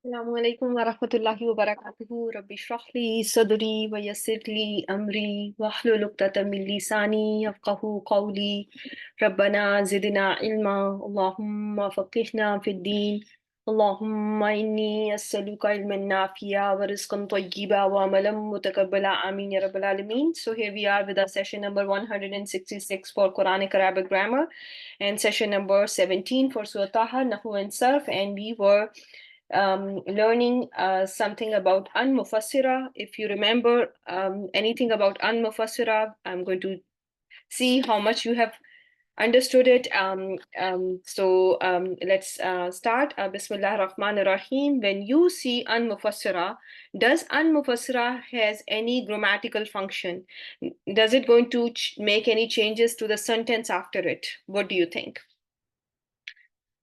Assalamu alaikum wa rahmatullahi wa barakatuhu. Rabbi shrah li sadri wa yassir li amri wahlul 'uqdatam min lisani yafqahu qawli. Rabbana zidna ilma. Allahumma faqihna fid din. Allahumma inni as'aluka ilman nafi'a wa rizqan tayyiba wa amalan mutaqabbala. Ameen ya rabbal alameen. So here we are with our session number 166 for Quranic Arabic grammar and session number 17 for Surah Taha, Nahw and Sarf, and we were learning something about An-Mufassira. If you remember anything about An-Mufassira, I'm going to see how much you have understood it. Let's start. Bismillah ar-Rahman ar-Rahim. When you see An-Mufassira, does An-Mufassira has any grammatical function? Does it going to make any changes to the sentence after it? What do you think?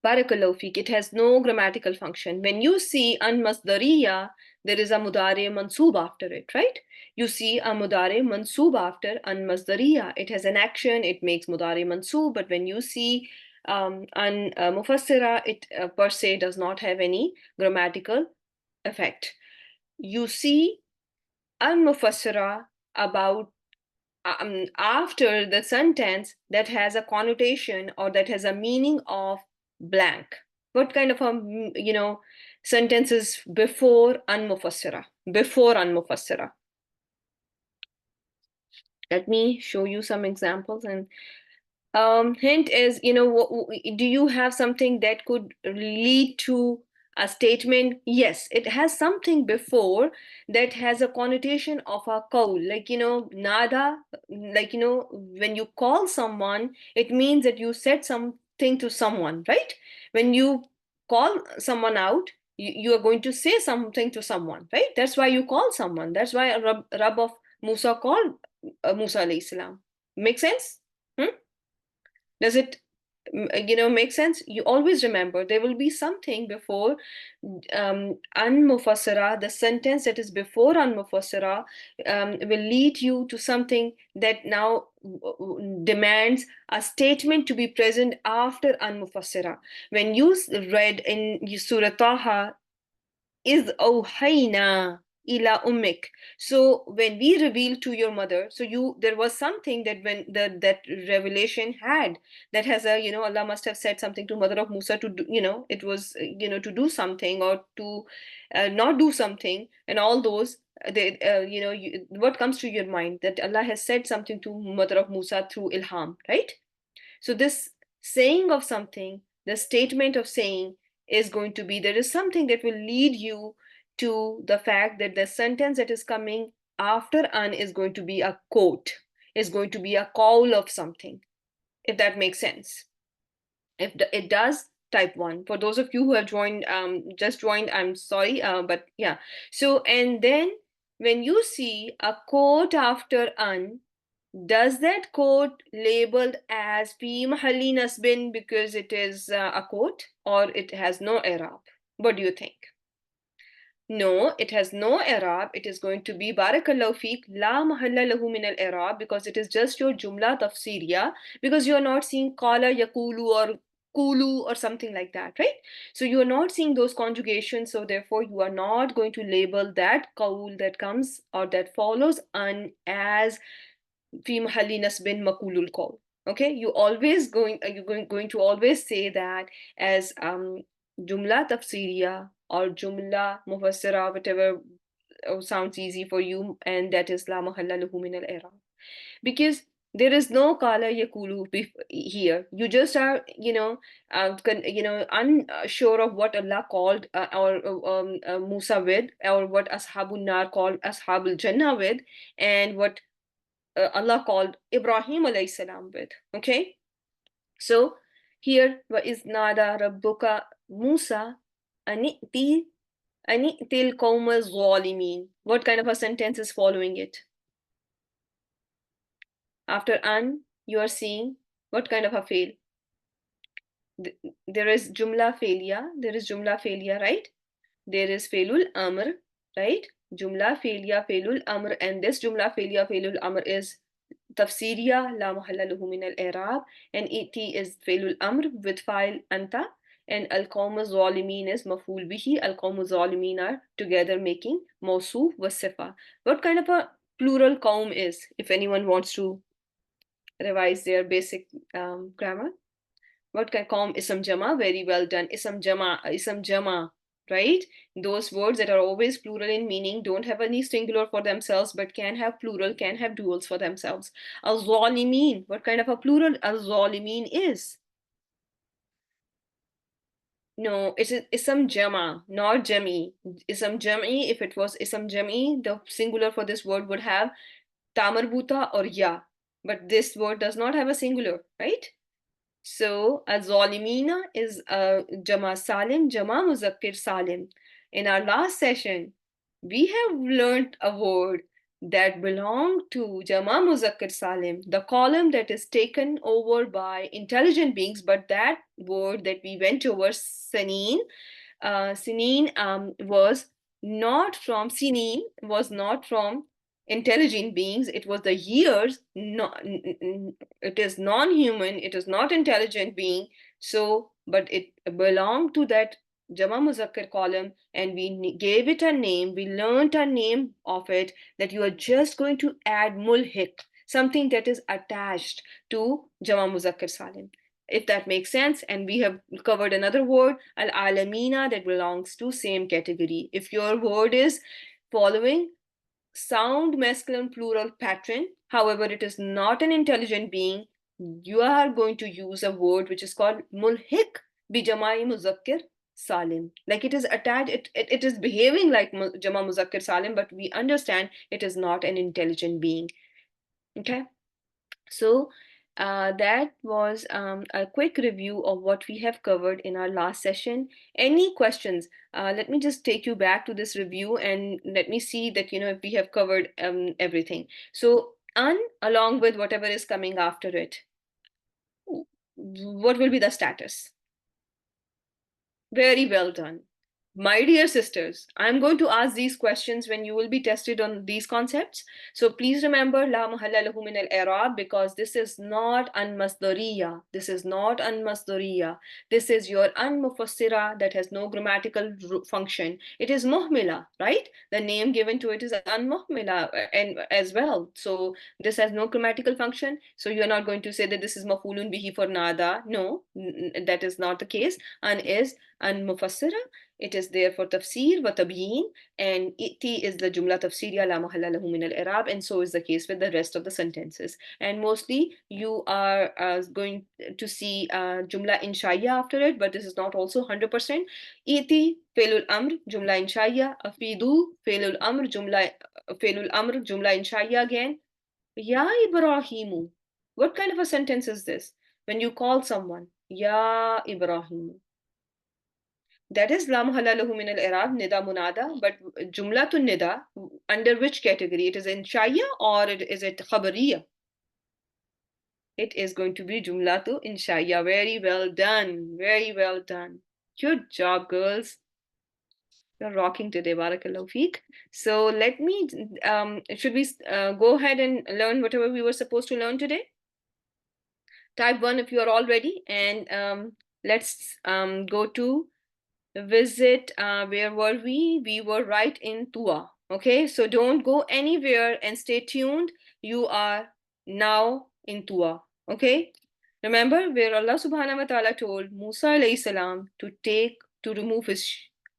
Barakallahu feek. It has no grammatical function. When you see an-masdariya, there is a mudari mansoob after it, right? You see a mudari mansoob after an-masdariya. It has an action, it makes mudari mansoob, but when you see an-mufassira, it per se does not have any grammatical effect. You see an-mufassira about after the sentence that has a connotation or that has a meaning of blank. What kind of a sentences before an-mufassira? Before an-mufassira. Let me show you some examples. And hint is, do you have something that could lead to a statement? Yes, it has something before that has a connotation of a qawl, like, nada, like, when you call someone, it means that you said something to someone, right? When you call someone out, you are going to say something to someone, right? That's why you call someone. That's why Rab of Musa called Musa alayhi salam. Make sense? Hmm? Does it make sense? You always remember there will be something before an-mufassira. The sentence that is before an-mufassira will lead you to something that now demands a statement to be present after an-mufassira. When you read in Surah Taha, is awhayna ila ummik. So when we reveal to your mother, so there was something that when that revelation had, that has a, Allah must have said something to mother of Musa to do, it was, to do something or to not do something, and all those what comes to your mind that Allah has said something to mother of Musa through ilham, right? So this saying of something, the statement of saying is going to be, there is something that will lead you to the fact that the sentence that is coming after an is going to be a quote, is going to be a call of something, if that makes sense. If it does, type 1. For those of you who have joined, just joined, I'm sorry, but yeah. So, and then when you see a quote after an, does that quote labeled as fi mahalli nasbin because it is a quote, or it has no i'rab? What do you think? No, it has no i'rab. It is going to be barakallahu feek la mahalla lahu min al-i'rab, because it is just your jumla tafsiriya, because you are not seeing qala yaqulu or kulu or something like that, right? So you are not seeing those conjugations, so therefore you are not going to label that qaul that comes or that follows an as fi mahalli nasbin makulul qawl. Okay, you always going to always say that as jumla tafsiriya or jumla mufassira, whatever sounds easy for you, and that is la mahalla lahu min al-i'rab, because there is no kala yakulu here. You just are unsure of what Allah called Musa with, or what ashabun nar called ashabul jannah with, and what Allah called Ibrahim alayhi salam with. Okay, so here wa iz nada rabbuka Musa aniti anitil qawma zalimin. What kind of a sentence is following it? After an, you are seeing what kind of a fail? There is jumla failure. There is jumla failure, right? There is failul amr, right? Jumla failure, failul amr, and this jumla failure, failul amr is tafsiriya la mahalla lahu min al-i'rab, and it is failul amr with file anta, and al-qawm az-zalimin is maf'ul bihi. Al-qawm az-zalimin are together making mawsuf wa sifa. What kind of a plural qawm is, if anyone wants to revise their basic grammar? What can qawm ism jama? Very well done. Ism jama, right? Those words that are always plural in meaning don't have any singular for themselves, but can have plural, can have duals for themselves. Al-zalimin, what kind of a plural al-zalimin is? No, it's ism jama, not jami. Ism jami, if it was ism jami, the singular for this word would have ta marbuta or ya. But this word does not have a singular, right? So, az-zalimina is Jama Salim, Jama Muzakkir Salim. In our last session, we have learned a word that belonged to Jama Muzakkir Salim, the column that is taken over by intelligent beings, but that word that we went over, Saneen, Sinin was not from intelligent beings. It was the years. No, it is non-human. It is not intelligent being. So, but it belonged to that Jama Muzakkar column, and we gave it a name. We learned a name of it, that you are just going to add mulhiq, something that is attached to Jama Muzakkar Salim, if that makes sense. And we have covered another word, al-alamina, that belongs to same category. If your word is following sound masculine plural pattern, however it is not an intelligent being, you are going to use a word which is called mulhiq bi jamai muzakkir salim. Like it is attached, it is behaving like jama muzakkir salim, but we understand it is not an intelligent being. Okay, so that was a quick review of what we have covered in our last session. Any questions? Let me just take you back to this review and let me see that, if we have covered everything. So, along with whatever is coming after it, what will be the status? Very well done. My dear sisters, I'm going to ask these questions when you will be tested on these concepts. So please remember, La mahalla lahu min al-i'rab, because this is not an-masdariya. This is not an-masdariya. This is your an-mufassira that has no grammatical function. It is muhmila, right? The name given to it is an-muhmila and as well. So this has no grammatical function. So you're not going to say that this is mafulun bihi for nada. No, that is not the case. An is an-mufassira. It is there for tafsir wa tabyin, and iti is the jumla tafsiriya la mahalla lahu min al-i'rab, and so is the case with the rest of the sentences. And mostly you are going to see jumla inshaiya after it, but this is not also 100%. Iti fi'lul amr jumla inshaiya, afidu fi'lul amr jumla inshaiya again. Ya Ibrahimu. What kind of a sentence is this? When you call someone, Ya Ibrahimu. That is la mahalla lahu min al-i'rab, nida munada, but jumlatun nida, under which category? It is inshaiya or is it khabariya? It is going to be jumlatu inshaiya. Very well done. Very well done. Good job, girls. You're rocking today, barakallahu feek. So let me, should we go ahead and learn whatever we were supposed to learn today? Type 1 if you are all ready, and let's go to visit. Where were we? We were right in Tua. Okay, so don't go anywhere and stay tuned. You are now in Tua. Okay, remember where Allah subhanahu wa ta'ala told Musa alayhi salam to remove his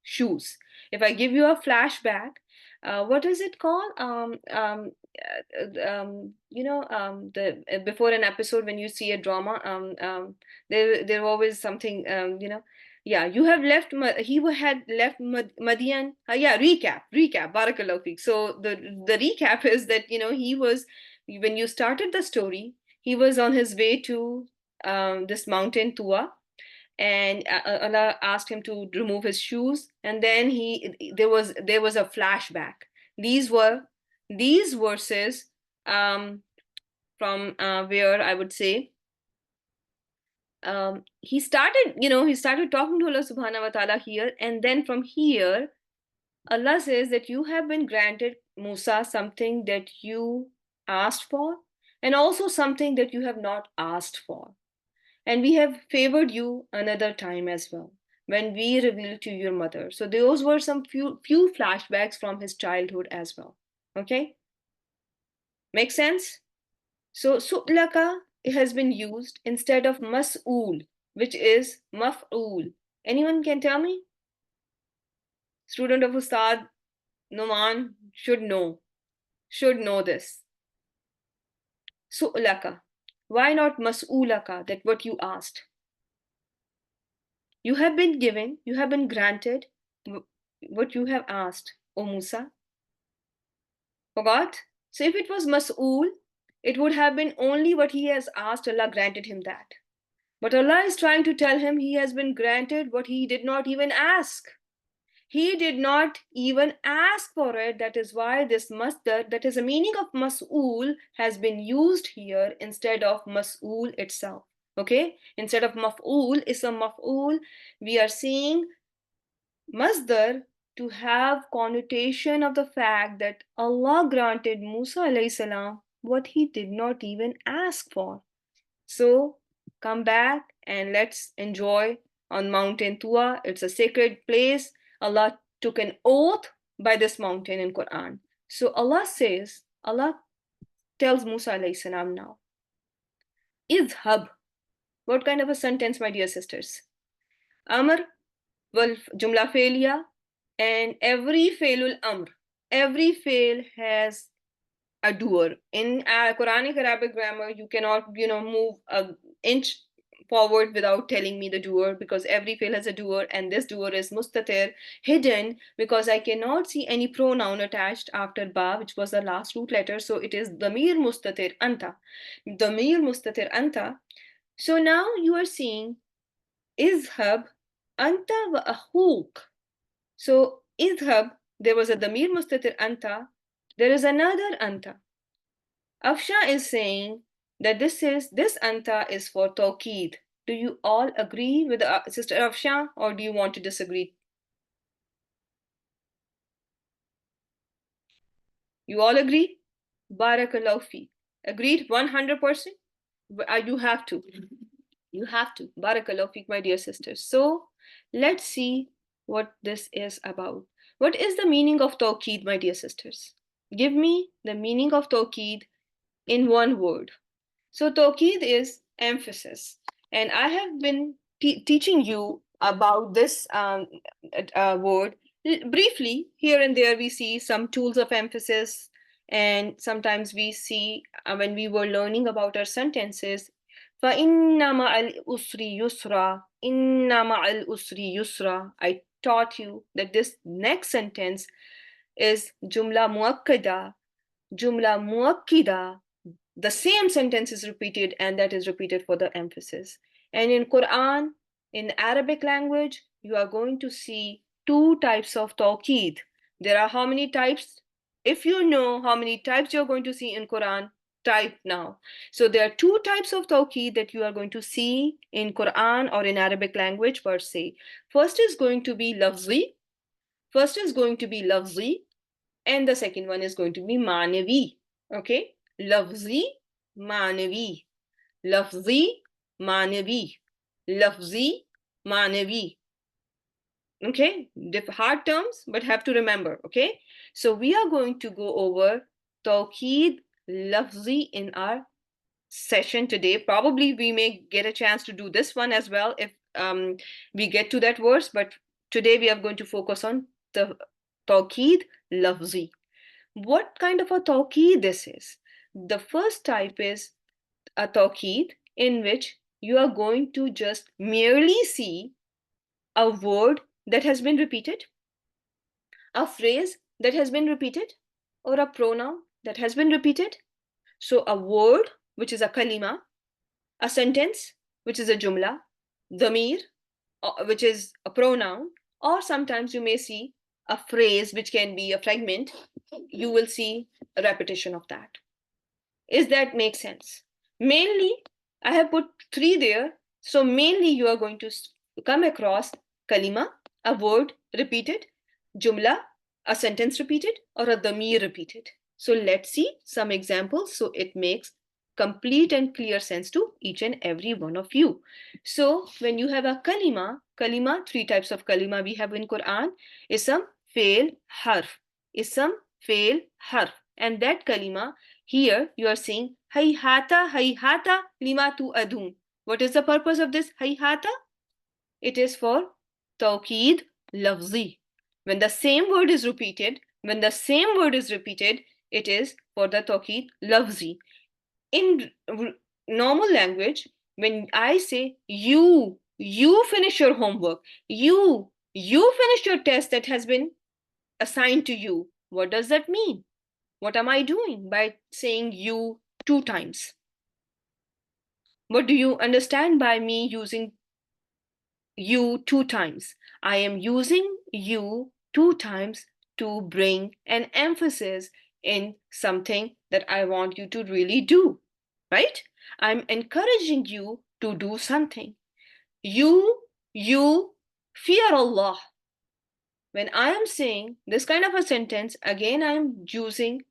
shoes. If I give you a flashback, what is it called? The before an episode when you see a drama, there always something, yeah, you have left, he had left Madian. Yeah, recap, barakallahu feek. So the recap is that, he was, when you started the story, he was on his way to this mountain, Tua, and Allah asked him to remove his shoes, and then there was a flashback. These verses from where I would say he started talking to Allah subhanahu wa ta'ala here, and then from here Allah says that you have been granted, Musa, something that you asked for, and also something that you have not asked for, and we have favored you another time as well. when we revealed to your mother. So those were some few flashbacks from his childhood as well. Okay? Make sense? So su'laka has been used instead of mas'ul, which is maf'ul. Anyone can tell me? Student of Ustad Noman should know this. Su'laka. Why not mas'ulaka? That what you asked. You have been given, you have been granted what you have asked, O Musa. Forgot? So if it was mas'ul, it would have been only what he has asked, Allah granted him that. But Allah is trying to tell him he has been granted what he did not even ask. He did not even ask for it. That is why this masdar, that is the meaning of mas'ul, has been used here instead of mas'ul itself. Okay? Instead of maf'ul, ism maf'ul, we are seeing masdar to have connotation of the fact that Allah granted Musa alayhi salam what he did not even ask for. So come back and let's enjoy on Mountain Tua. It's a sacred place. Allah took an oath by this mountain in Quran. So Allah tells Musa alayhi salam now, idhab. What kind of a sentence, my dear sisters? Amr wal jumla failya, and every failul amr, every fail has a doer. In Quranic Arabic grammar, you cannot, move an inch forward without telling me the doer, because every fail has a doer, and this doer is mustatir, hidden, because I cannot see any pronoun attached after ba, which was the last root letter. So it is damir mustatir anta. Damir mustatir anta. So now you are seeing izhab anta wa ahuk. So idhab, there was a damir mustatir anta. There is another anta. Afsha is saying that this anta is for tawqeed. Do you all agree with Sister Afsha, or do you want to disagree? You all agree? Barakallahu fi. Agreed 100%? You have to. You have to. Barakallahu fi, my dear sisters. So let's see what this is about. What is the meaning of tawqeed, my dear sisters? Give me the meaning of tawqeed in one word. So tawqeed is emphasis. And I have been teaching you about this word briefly. Here and there we see some tools of emphasis, and sometimes we see when we were learning about our sentences, فَإِنَّ مَعَ الْأُسْرِ يُسْرًا إِنَّ مَعَ الْأُسْرِ يُسْرًا. I taught you that this next sentence is jumla muakkida. The same sentence is repeated, and that is repeated for the emphasis. And in Quran, in Arabic language, you are going to see two types of tawqeed. There are how many types? If you know how many types you're going to see in Quran, type now. So there are two types of tawqeed that you are going to see in Quran or in Arabic language per se. First is going to be lafzi. And the second one is going to be manavi. Okay? Lafzi, manavi. Lafzi, manavi. Lafzi, manavi. Okay? Hard terms, but have to remember. Okay? So we are going to go over tawqeed lafzi in our session today. Probably we may get a chance to do this one as well if we get to that verse, but today we are going to focus on the tawqeed lafzi. What kind of a tawqeed this is? The first type is a tawqeed in which you are going to just merely see a word that has been repeated, a phrase that has been repeated, or a pronoun that has been repeated. So a word, which is a kalima, a sentence, which is a jumla, dhamir, which is a pronoun, or sometimes you may see a phrase, which can be a fragment. You will see a repetition of that. Is that make sense? Mainly, I have put 3 there. So mainly you are going to come across kalima, a word repeated, jumla, a sentence repeated, or a dhamir repeated. So let's see some examples so it makes complete and clear sense to each and every one of you. So when you have a kalima, three types of kalima we have in Quran: ism, fail, harf. Ism, fail, harf. And that kalima, here you are saying hayhata lima tu adun. What is the purpose of this hayhata? It is for tawqeed lafzi. When the same word is repeated, it is for the tawqeed lafzi. In normal language, when I say you finish your homework, you finish your test that has been assigned to you, what does that mean? What am I doing by saying you two times? What do you understand by me using you two times? I am using you two times to bring an emphasis in something that I want you to really do, right? I'm encouraging you to do something. You fear Allah. When I am saying this kind of a sentence, again, I'm using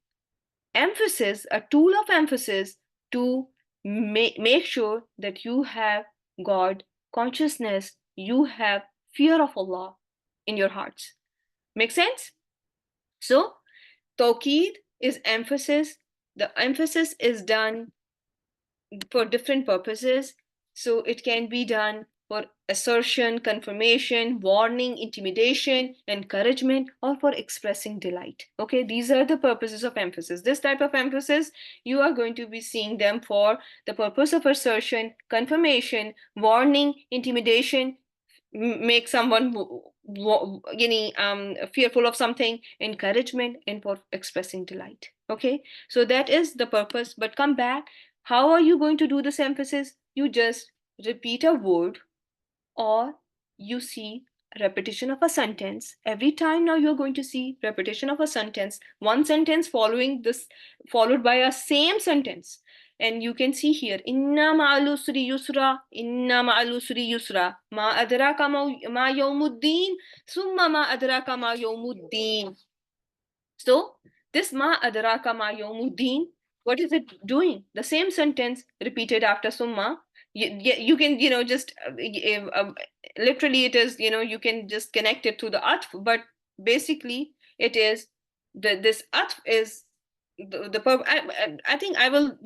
emphasis, a tool of emphasis, to make sure that you have God consciousness, you have fear of Allah in your hearts. Make sense? So, tawqeed is emphasis. The emphasis is done for different purposes. So it can be done for assertion, confirmation, warning, intimidation, encouragement, or for expressing delight. Okay, these are the purposes of emphasis. This type of emphasis, you are going to be seeing them for the purpose of assertion, confirmation, warning, intimidation, make someone fearful of something, encouragement, and for expressing delight. Okay, so that is the purpose. But come back, how are you going to do this emphasis? You just repeat a word, or you see repetition of a sentence every time. Now you're going to see repetition of a sentence, one sentence following this, followed by a same sentence. And you can see here, inna ma'al usri yusra, inna ma'al usri yusra, ma adraka ma yawmuddin, summa ma adraka ma yawmuddin. So this ma adraka ma yawmuddin, what is it doing? The same sentence repeated after summa. You can, just literally it is, you can just connect it to the atf, but basically it is this atf is I think I will,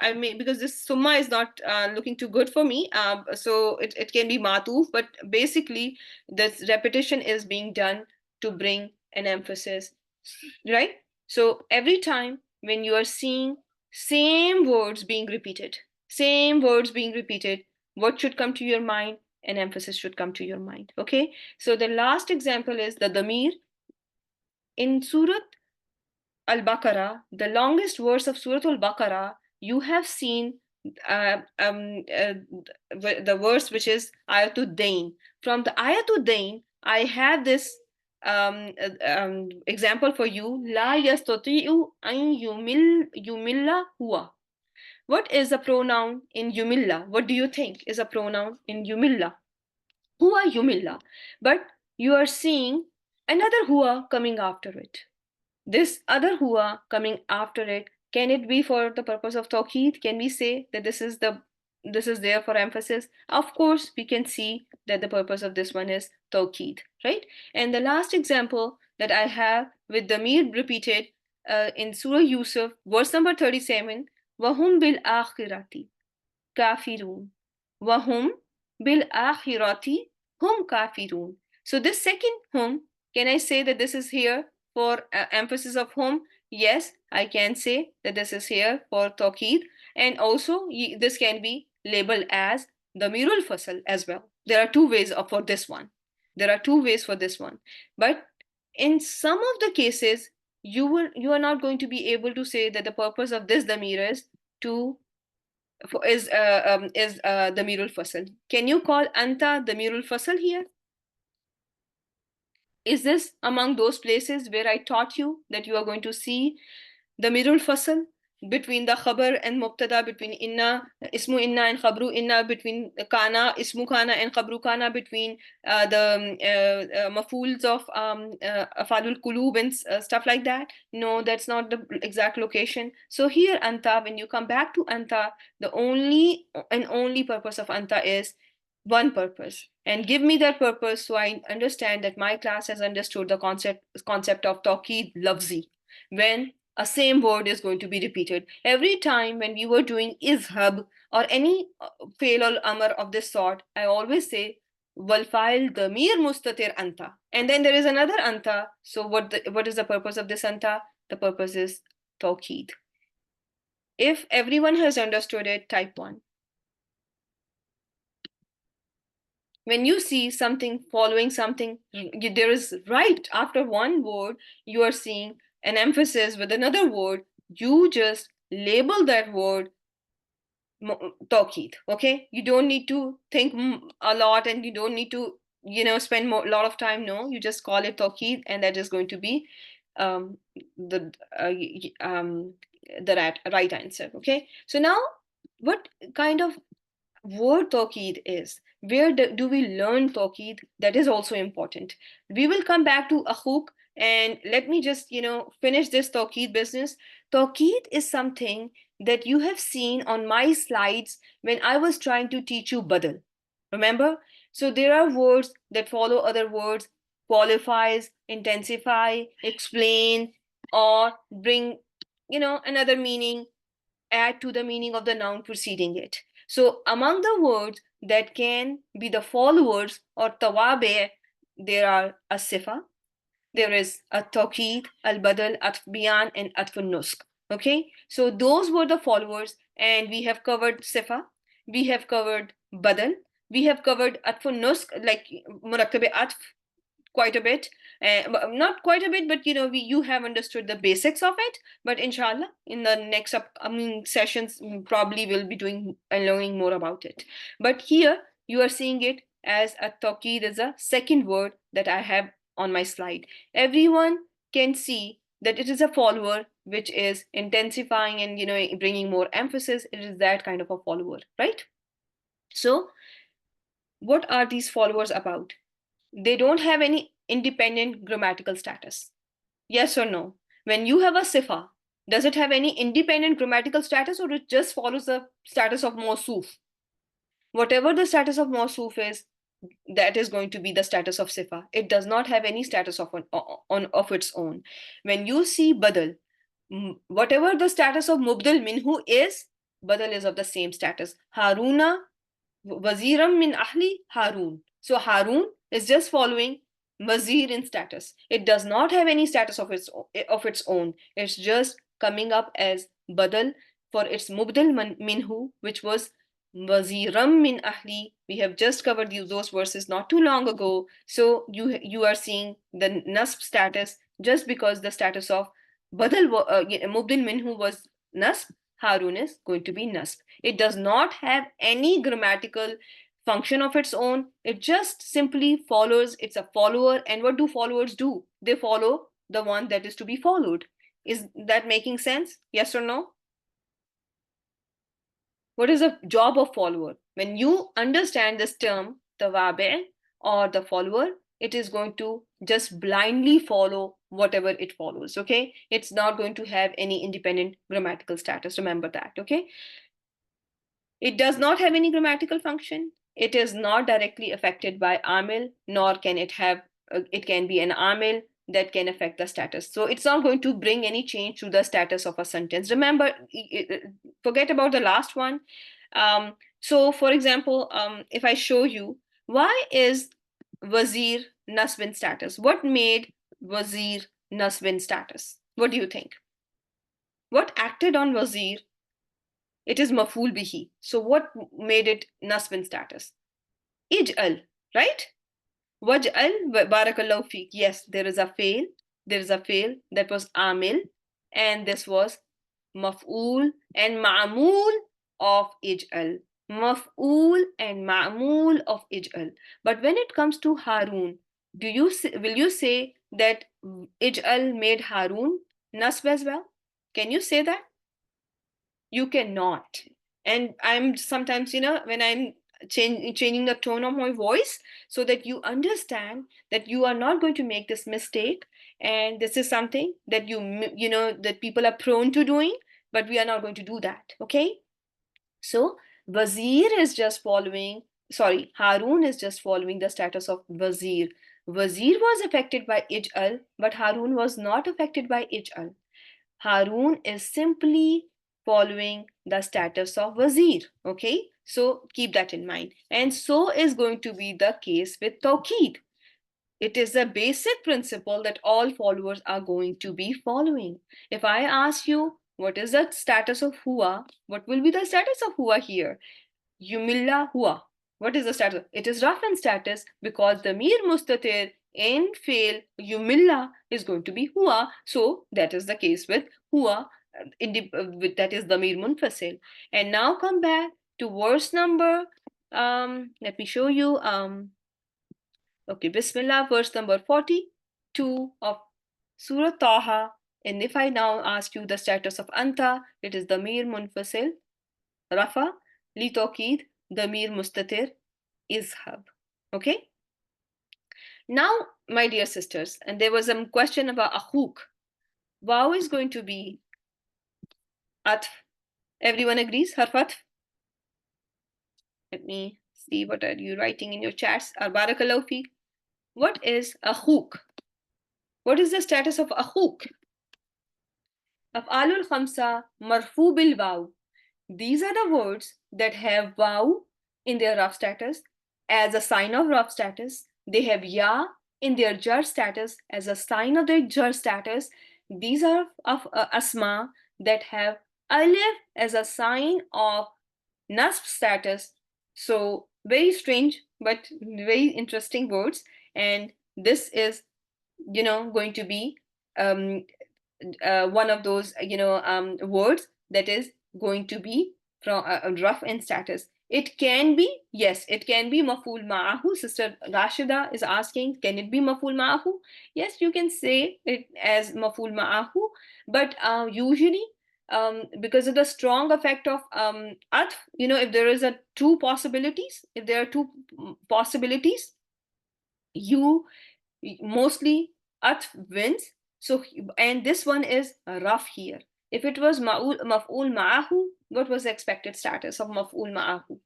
I mean, because this summa is not looking too good for me, so it can be matuf, but basically this repetition is being done to bring an emphasis, right? So every time when you are seeing same words being repeated, what should come to your mind? An emphasis should come to your mind. Okay, so the last example is the damir in Surah Al-Baqarah, the longest verse of Surah Al-Baqarah. You have seen the verse which is Ayatul Dain. From the Ayatul Dain, I have this example for you. La yastati'u an yumilla huwa. What is a pronoun in yumilla? What do you think is a pronoun in yumilla? Huwa yumilla. But you are seeing another huwa coming after it. This other huwa coming after it, can it be for the purpose of tawqeed? Can we say that this is there for emphasis? Of course, we can see that the purpose of this one is tawqeed, right? And the last example that I have with the damir repeated in Surah Yusuf, verse number 37, وَهُمْ بِالْآخِرَةِ كَافِرُونَ وَهُمْ بِالْآخِرَةِ hum kafirun. So this second hum, can I say that this is here for emphasis of hum? Yes, I can say that this is here for tawqeed, and also this can be labeled as damirul fasl as well. There are two ways for this one. But in some of the cases, you are not going to be able to say that the purpose of this damir is damirul fasl. Can you call anta damirul fasl here? Is this among those places where I taught you that you are going to see damirul fasl? between the khabar and mubtada, between inna, ismu inna and khabru inna, between kana, ismu kana and khabru kana, between the mafools of afalul kulub and stuff like that. No, that's not the exact location. So here anta, when you come back to anta, the only and only purpose of anta is one purpose, and give me that purpose so I understand that my class has understood the concept of tawqid lafzi, when a same word is going to be repeated every time. When we were doing izhab or any fail or amr of this sort, I always say wal fa'il damir mustatir anta, and then there is another anta. So what is the purpose of this anta? The purpose is tawqid. If everyone has understood it, type 1. When you see something following something, there is right after one word, you are seeing an emphasis with another word. You just label that word tawqid. Okay, you don't need to think a lot, and you don't need to spend a lot of time. No, you just call it tawqid, and that is going to be um, the right answer. Okay, so now what kind of word tawqid is, where do we learn tawqid? That is also important. We will come back to akhuk, and let me just finish this tawqid business. Tawqid is something that you have seen on my slides when I was trying to teach you badal. Remember? So there are words that follow other words, qualifies, intensify, explain, or bring another meaning, add to the meaning of the noun preceding it. So among the words that can be the followers or tawabe, there are a sifa, there is a tawqid, al-badal, atf biyan, and atf nusk. Okay, so those were the followers, and we have covered sifa, we have covered badal, we have covered atf nusk, like murakkabe atf, quite a bit, not quite a bit, but you have understood the basics of it. But inshallah, in the next upcoming sessions, probably will be doing and learning more about it. But here you are seeing it as a tawqid, is a second word that I have on my slide. Everyone can see that it is a follower which is intensifying and bringing more emphasis. It is that kind of a follower, right? So what are these followers about? They don't have any independent grammatical status. Yes or no? When you have a sifa, does it have any independent grammatical status, or it just follows the status of mawsoof? Whatever the status of mawsoof is, that is going to be the status of sifa. It does not have any status of its own. When you see badal, whatever the status of mubdal minhu is, badal is of the same status. Haruna waziram min ahli Harun. So Harun is just following wazir in status. It does not have any status of its own. It's just coming up as badal for its mubdal minhu, which was waziram min ahli. We have just covered those verses not too long ago. So you are seeing the nasb status just because the status of badal mubdal minhu was nasb. Harun is going to be nasb. It does not have any grammatical function of its own. It just simply follows. It's a follower. And what do followers do? They follow the one that is to be followed. Is that making sense? Yes or no? What is the job of follower? When you understand this term, the wabe or the follower, it is going to just blindly follow whatever it follows. Okay, it's not going to have any independent grammatical status. Remember that. Okay, it does not have any grammatical function. It is not directly affected by amil, nor can it have it can be an amil that can affect the status. So it's not going to bring any change to the status of a sentence. Remember, forget about the last one. So for example, if I show you, why is wazir nasbin status? What made wazir nasbin status? What do you think? What acted on wazir? It is maful bihi. So what made it nasbin status? Ij'al, right? Waj'al, barakallahu feek. Yes, there is a fail. There is a fail that was amil, and this was maf'ul and ma'mul of ij'al. Maf'ul and ma'mul of ij'al. But when it comes to Harun, will you say that ij'al made Harun nasb as well? Can you say that? You cannot. And I'm sometimes, when I'm changing the tone of my voice so that you understand that you are not going to make this mistake, and this is something that that people are prone to doing, but we are not going to do that. Okay. So Wazir is just following, sorry, Harun is just following the status of Wazir. Wazir was affected by Ij'al, but Harun was not affected by Ij'al. Harun is simply following the status of Wazir. Okay, so keep that in mind. And so is going to be the case with Tawqeed. It is a basic principle that all followers are going to be following. If I ask you, what is the status of Hua? What will be the status of Hua here? Yumilla Hua. What is the status? It is Rafin status because the Mir Mustatir in fail Yumilla is going to be Hua. So that is the case with Hua. That is the Mir Munfasil. And now come back to verse number. Let me show you. Okay, Bismillah, verse number 42 of Surah Taha. And if I now ask you the status of Anta, it is Damir Munfasil, Rafa, Li Tawqeed, Damir Mustatir, Izhab. Okay? Now, my dear sisters, and there was a question about Akhuk. Waw is going to be Atf. Everyone agrees? Harf. Let me see what are you writing in your chats. Barakallahu fi. What is Akhuk? What is the status of Akhuk? Af'alul khamsa marfu bil waw. These are the words that have waw in their rough status as a sign of rough status. They have ya in their jar status as a sign of their jar status. These are of asma that have alif as a sign of nasb status. So very strange but very interesting words. And this is, going to be one of those, words that is going to be from rough in status. It can be, yes, it can be maful ma'ahu. Sister Rashida is asking, can it be maful ma'ahu? Yes, you can say it as maful ma'ahu, but usually, because of the strong effect of atf, if there is a two possibilities, if there are two possibilities, you mostly atf wins. So, and this one is rough here. If it was maf'ul ma'ahu, what was the expected status of maf'ul ma'ahu?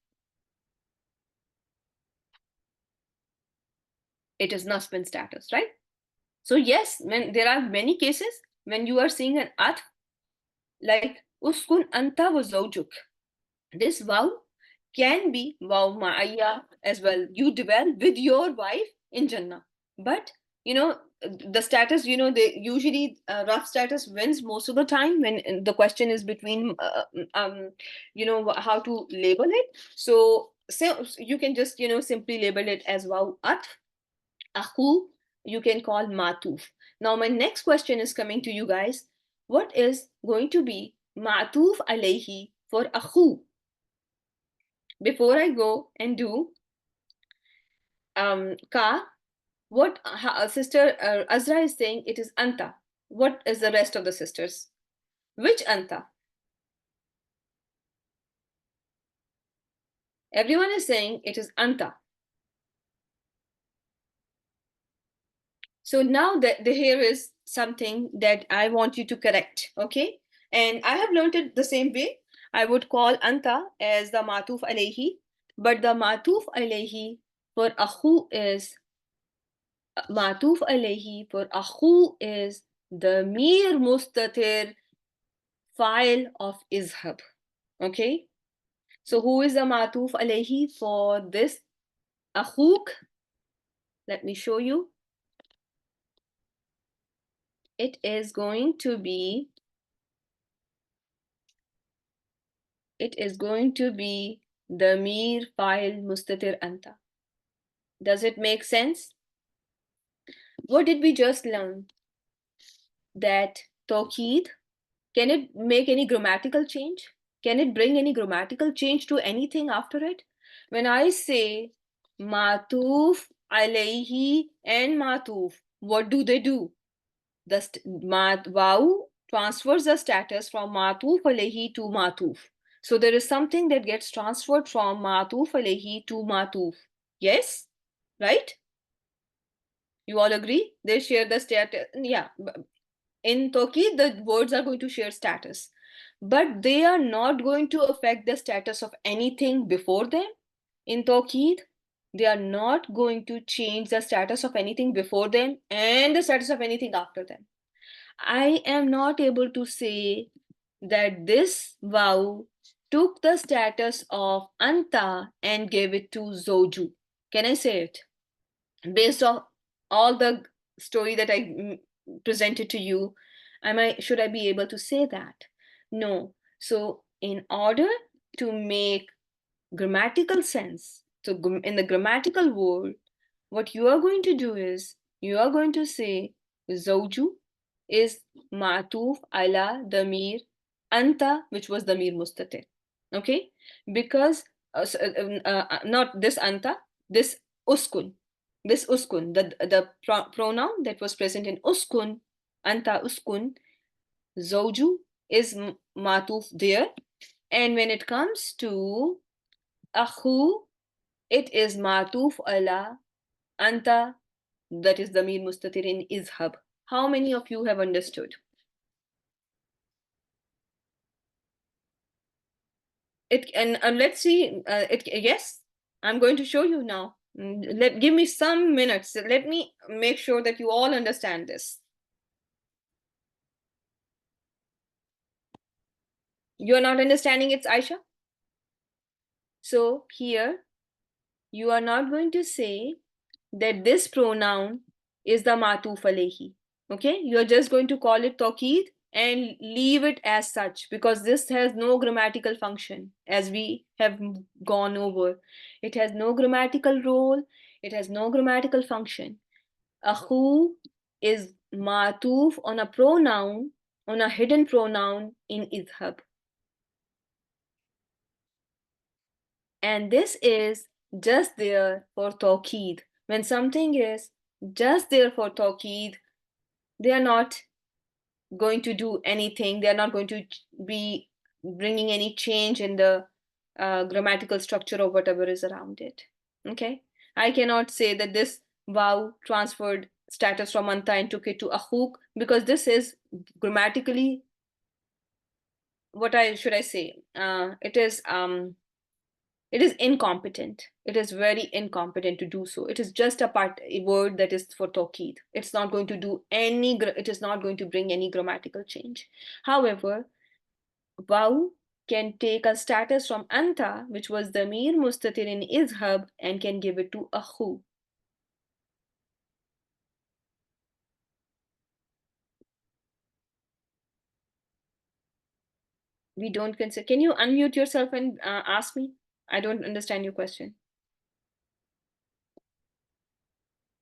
It is nasb status, right? So yes, when there are many cases when you are seeing an atf, like uskun anta wa zawjuk. This waw can be waw ma'ayya as well. You dwell with your wife in Jannah. But, the status, they usually rough status wins most of the time when the question is between, how to label it. So you can just, simply label it as waw atf. Akhu, you can call matuf. Now, my next question is coming to you guys. What is going to be matuf alayhi for akhu? Before I go and do ka, what sister Azra is saying, it is anta. What is the rest of the sisters? Which anta? Everyone is saying it is anta. So now that here is something that I want you to correct, okay? And I have learned it the same way. I would call anta as the matuf alayhi, but the matuf alayhi for akhu is Matuf alayhi for akhu is the mere mustatir file of izhab. Okay. So who is the matuf alayhi for this akhuk? Let me show you. It is going to be the mere file mustatir anta. Does it make sense? What did we just learn? That tawqeed, can it make any grammatical change? Can it bring any grammatical change to anything after it? When I say matuf alayhi and matuf, what do they do? The waw transfers the status from matuf alayhi to matuf. So there is something that gets transferred from matuf alayhi to matuf. Yes? Right? You all agree? They share the status. Yeah. In Turkey, the words are going to share status. But they are not going to affect the status of anything before them. In Turkey, they are not going to change the status of anything before them and the status of anything after them. I am not able to say that this vow took the status of anta and gave it to zoju. Can I say it? Based on all the story that I presented to you, should I be able to say that? No. So in order to make grammatical sense, so in the grammatical world, what you are going to do is you are going to say zawju is matuf ala damir anta, which was damir mustatir. Okay, because not this anta, this uskun, the pronoun that was present in uskun, anta uskun, zawju is matuf there, and when it comes to akhu, it is matuf ala anta, that is damir mustatir in izhab. How many of you have understood? It and let's see. Yes, I'm going to show you now. Give me some minutes. Let me make sure that you all understand this. You're not understanding it, Aisha? So here, you are not going to say that this pronoun is the matuf alayhi. Okay, you're just going to call it tawqeed and leave it as such, because this has no grammatical function, as we have gone over. It has no grammatical role, it has no grammatical function. Akhu is matuf on a pronoun, on a hidden pronoun in idhab. And this is just there for tawqeed. When something is just there for tawqeed, they are not going to do anything. They are not going to be bringing any change in the grammatical structure or whatever is around it. Okay, I cannot say that this vow transferred status from anta and took it to akhuk, because this is grammatically, should I say? It is incompetent. It is very incompetent to do so. It is just a word that is for tawqeed. It's not going to do it is not going to bring any grammatical change. However, waw can take a status from anta, which was damir mustatir in izhab, and can give it to akhu. We don't consider. Can you unmute yourself and ask me? I don't understand your question.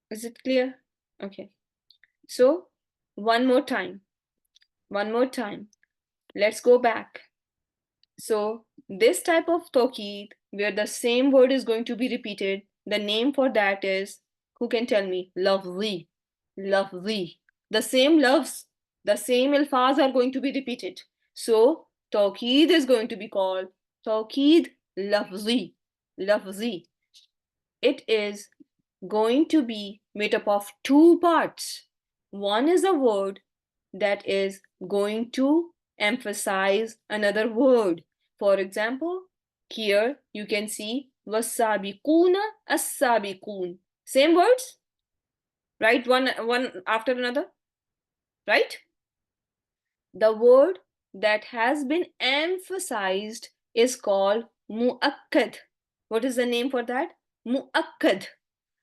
Is it clear? Okay. So, one more time. One more time. Let's go back. So, this type of tawqeed, where the same word is going to be repeated, the name for that is, who can tell me? Lafzi. Lafzi. The same loves, the same alfaz are going to be repeated. So, tawqeed is going to be called tawqeed lafzi. Lafzi. It is going to be made up of two parts. One is a word that is going to emphasize another word. For example, here you can see wasabiquna as-sabiqun. Same words, right? One after another, right? The word that has been emphasized is called muakkad. What is the name for that? Muakkad.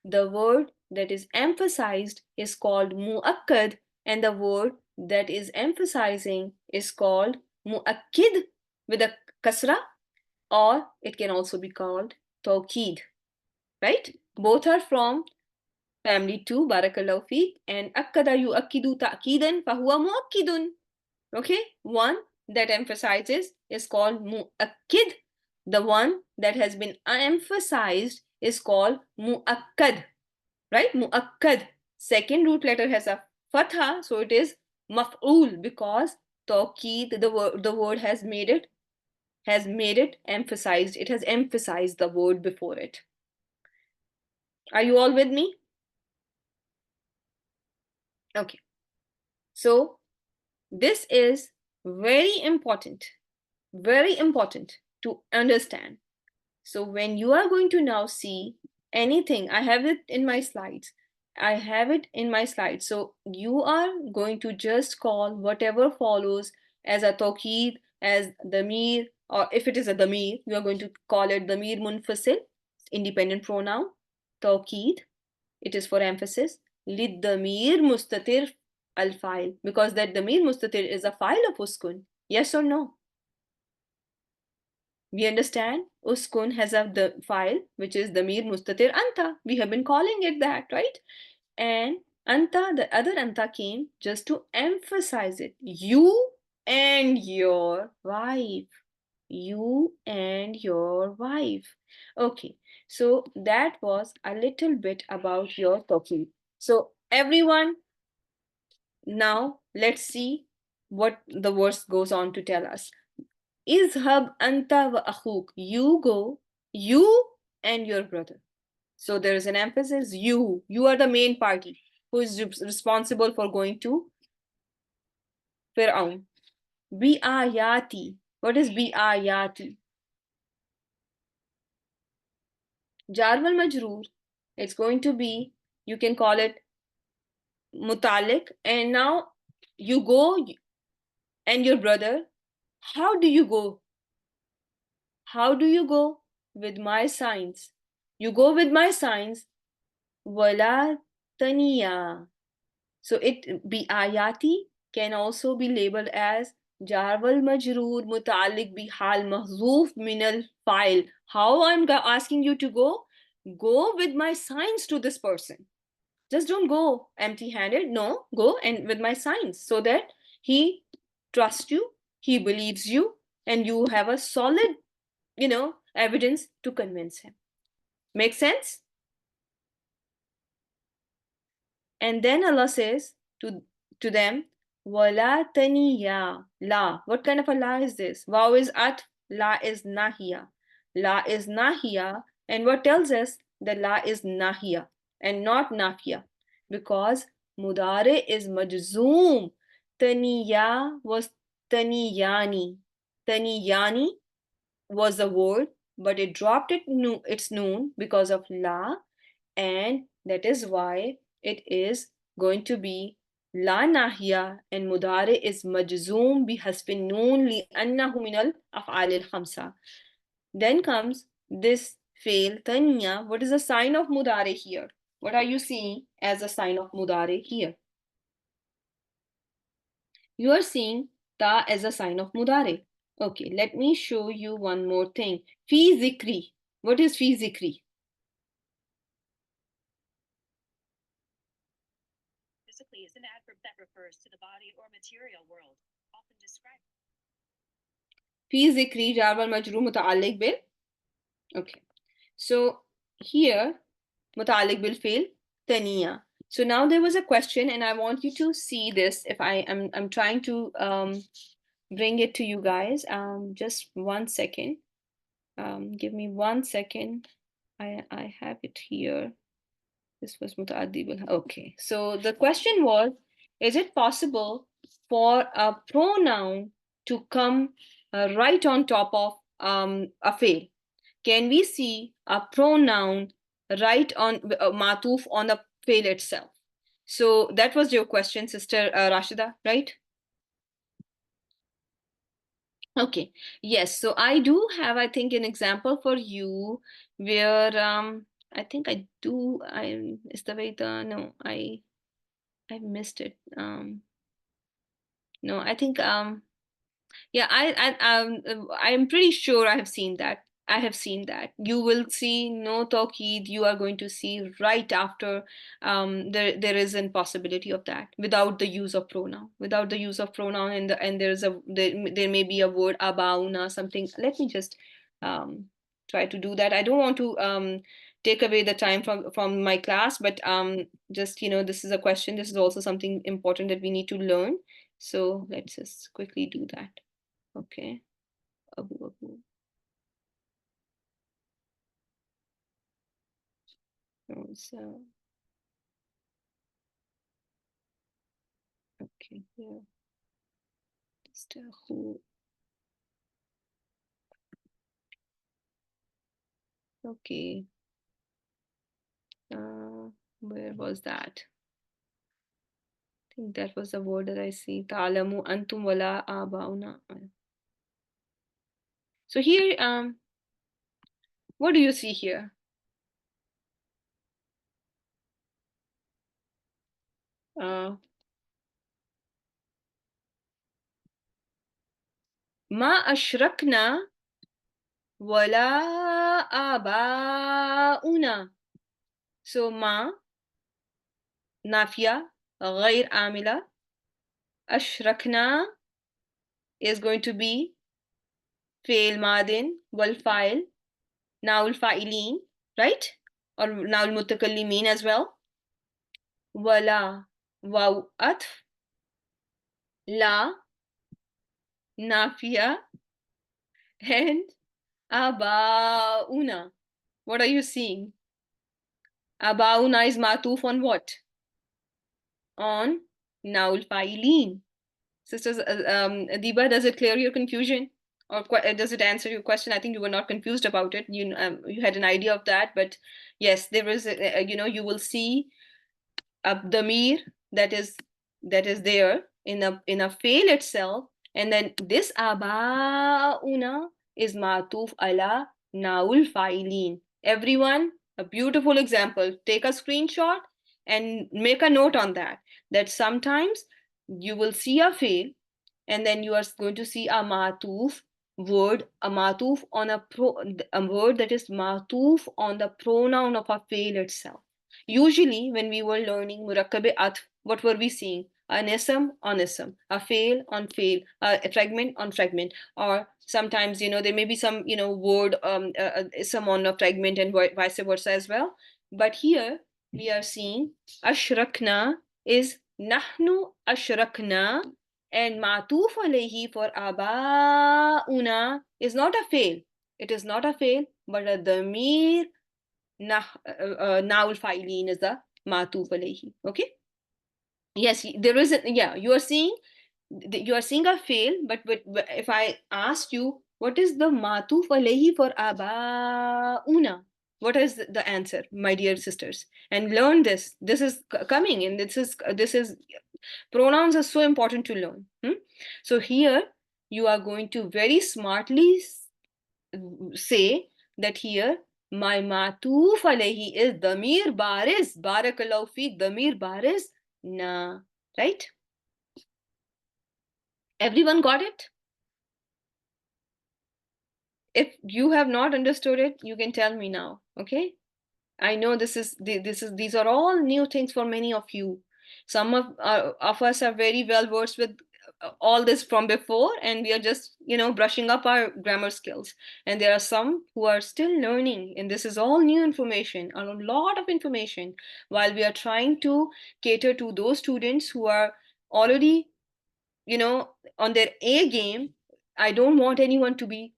The word that is emphasized is called muakkad, and the word that is emphasizing is called muakkid with a kasra, or it can also be called tawqeed, right? Both are from family 2, barakallahu feek, and akkada yuakkidu ta'kidan fahuwa muakkidun. Okay, one that emphasizes is called muakkid. The one that has been emphasized is called muakkad, right? Muakkad. Second root letter has a fatha, so it is maf'ul, because Tawqeed, the word has made it emphasized. It has emphasized the word before it. Are you all with me? Okay. So this is very important to understand. So when you are going to now see anything, I have it in my slides. I have it in my slides. So you are going to just call whatever follows as a tawqeed, as damir, or if it is a damir, you are going to call it damir munfasil, independent pronoun, tawqeed, it is for emphasis. Lid damir mustatir al file, because that damir mustatir is a file of uskun. Yes or no? We understand uskun has a file which is damir mustatir anta. We have been calling it that, right? And anta, the other anta came just to emphasize it. You and your wife. You and your wife. Okay, so that was a little bit about your talking. So everyone, now let's see what the verse goes on to tell us. Izhab anta wa akhuk. You go, you and your brother. So there is an emphasis, you. You are the main party who is responsible for going to Fir'aun. Bi ayati. What is bi ayati? Jar wal majroor. It's going to be, you can call it mutalik. And now you go and your brother. How do you go? How do you go? With my signs. You go with my signs. Wala taniya. So it bi ayati can also be labeled as jar wal majroor mutalik bi hal mahzoof min al file. How I'm asking you to go? Go with my signs to this person. Just don't go empty-handed. No, go and with my signs so that he trusts you, he believes you, and you have a solid, evidence to convince him. Make sense? And then Allah says to them, Wala taniya. La. What kind of a la is this? Waw is at, la is nahiya. La is nahiya. And what tells us that la is nahiya and not nafiya? Because mudare is majzoom. Taniya was taniyani. Taniyani was the word, but it dropped its noon because of la, and that is why it is going to be la nahiya, and mudare is majzoom bi hasbin noon li annahu min al af'al al khamsa. Then comes this fail tanya. What is the sign of mudare here? What are you seeing as a sign of mudare here? You are seeing ta as a sign of mudare. Okay, let me show you one more thing. Fi zikri. What is fi zikri? Physically is an adverb that refers to the body or material world, often described. Fi zikri jar wal majroor muta'alliq bil. Okay. So here muta'alliq bil fi'l taniya. So now there was a question, and I want you to see this. If I'm trying to bring it to you guys. Just 1 second. Give me 1 second. I have it here. This was mutaaddi bil. Okay. So the question was, is it possible for a pronoun to come right on top of a fail? Can we see a pronoun right on matuf on the fail itself? So that was your question, Sister Rashida, right? Okay, yes. So I do have, I think, an example for you where I think I do. I is the way the no, I missed it. No, I think yeah, I'm pretty sure I have seen that. I have seen that. You will see no tawqeed. You are going to see right after there is a possibility of that without the use of pronoun. Without the use of pronoun, and there may be a word abauna something. Let me just try to do that. I don't want to take away the time from my class, but just this is a question. This is also something important that we need to learn. So let's just quickly do that. Okay. Abu Abu. So, okay, yeah. Just who. Okay. Where was that? I think that was the word that I see. Ta'lamu antum wala abauna. So here, what do you see here? Ma ashrakna wala abauna. So ma nafiya غير amila. Ashrakna is going to be fail madin wal file naul fa'ilin, right? Or naul mutakallimin as well. Wala waw atf la nafiya and abauna. What are you seeing? Abauna is matuf on what? On naul fa'ilin. Sisters, Adiba, does it clear your confusion? Or does it answer your question? I think you were not confused about it. You had an idea of that, but yes, there is, you will see a damir that is there in a fail itself, and then this abauna is matuf ala naul fa'ilin. Everyone, a beautiful example. Take a screenshot and make a note on that. That sometimes you will see a fail, and then you are going to see a matuf word, a matuf on a word that is matuf on the pronoun of a fail itself. Usually, when we were learning murakkabe atf, what were we seeing? An ism on ism, a fail on fail, a fragment on fragment, or sometimes there may be some word ism on a fragment and vice versa as well. But here we are seeing ashrakna is nahnu ashrakna, and matuf alayhi for abauna is not a fail. It is not a fail, but a damir naul fa'ilin is the matuf alayhi. Okay. Yes, there is a, yeah, you are seeing a fail, but if I asked you what is the matuf alayhi for abauna, what is the answer, my dear sisters? And learn this. This is coming, and this is pronouns are so important to learn. So here you are going to very smartly say that here my matuf alayhi is damir baris. Barakallahu fi damir baris na. Right? Everyone got it? If you have not understood it, you can tell me now. Okay? I know these are all new things for many of you. Some of us are very well versed with all this from before, and we are just brushing up our grammar skills. And there are some who are still learning, and this is all new information, a lot of information. While we are trying to cater to those students who are already on their A game, I don't want anyone to be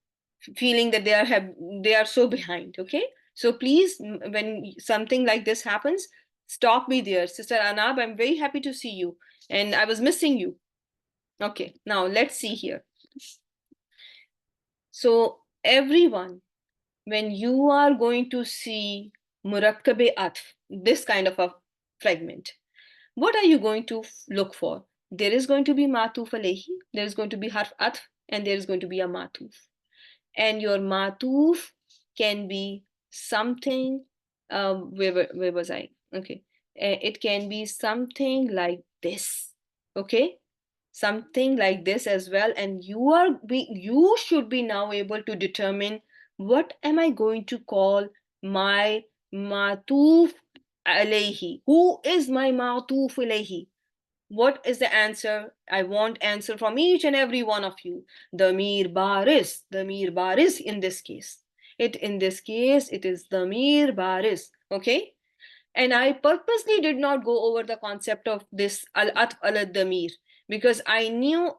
feeling that they are so behind. Okay, so please, when something like this happens, stop me there. Sister Anab, I'm very happy to see you, and I was missing you. Okay, now let's see here. So everyone, when you are going to see murakkabe atf, this kind of a fragment, what are you going to look for? There is going to be matuf alayhi, there is going to be harf atf, and there is going to be a matuf. And your matuf can be something, where was I? Okay. It can be something like this. Okay. Something like this as well. And you should be now able to determine what am I going to call my matuf alayhi? Who is my matuf alayhi? What is the answer? I want answer from each and every one of you. Damir baris in this case. In this case, it is damir baris. Okay? And I purposely did not go over the concept of this al-atf al-damir, because I knew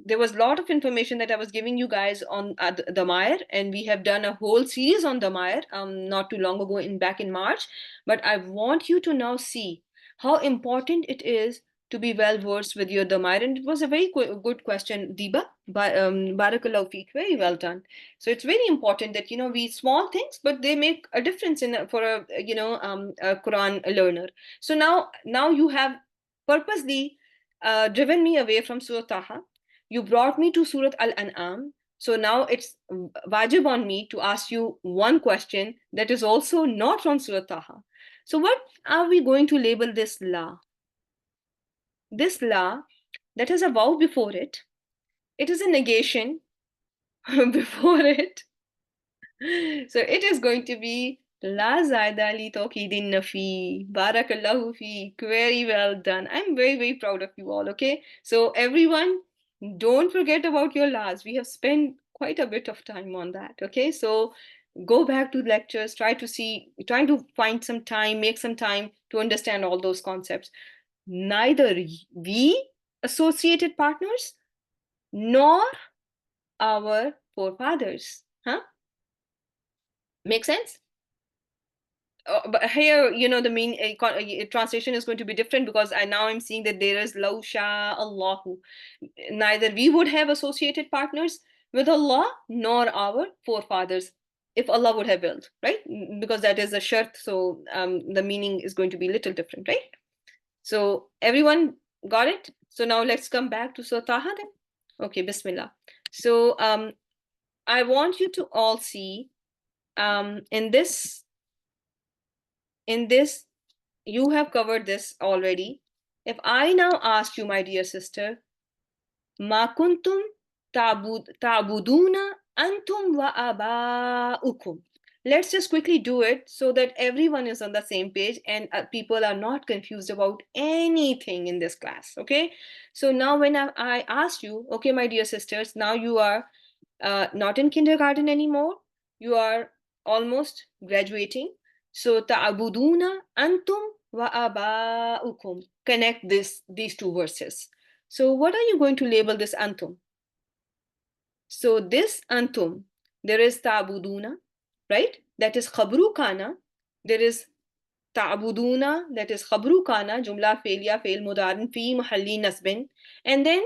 there was a lot of information that I was giving you guys on the Mire, and we have done a whole series on the Mire not too long ago back in March. But I want you to now see how important it is to be well versed with your Dhammair. And it was a very good question, Diba. Barakallahu feek, very well done. So it's very important that we small things, but they make a difference for a Quran learner. So now you have purposely driven me away from Surah Taha. You brought me to Surah Al-An'am. So now it's wajib on me to ask you one question that is also not from Surah Taha. So what are we going to label this la? This la that has a waw before it. It is a negation before it. So it is going to be La Zaida li Tawqidin Nafi. Barakallahu fi. Very well done. I'm very, very proud of you all. Okay. So everyone, don't forget about your la's. We have spent quite a bit of time on that. Okay. So go back to lectures, trying to find some time, make some time to understand all those concepts. Neither we associated partners nor our forefathers. Huh? Make sense? But here, the mean translation is going to be different, because I'm seeing that there is law sha Allahu. Neither we would have associated partners with Allah nor our forefathers if Allah would have willed, right? Because that is a shart, so the meaning is going to be a little different, right? So everyone got it? So now let's come back to Surah Taha then. Okay, Bismillah. So I want you to all see in this, you have covered this already. If I now ask you, my dear sister, Ma kuntum ta'buduna antum wa aba'ukum. Let's just quickly do it so that everyone is on the same page and people are not confused about anything in this class. Okay. So now when I ask you, okay, my dear sisters, now you are not in kindergarten anymore. You are almost graduating. So ta'buduna antum wa aba'ukum. Connect these two verses. So what are you going to label this antum? So this antum, there is ta'buduna, right? That is khabru kana. There is ta'buduna, that is khabru kana, jumla failya, fail mudarin, fi mahalli nasbin. And then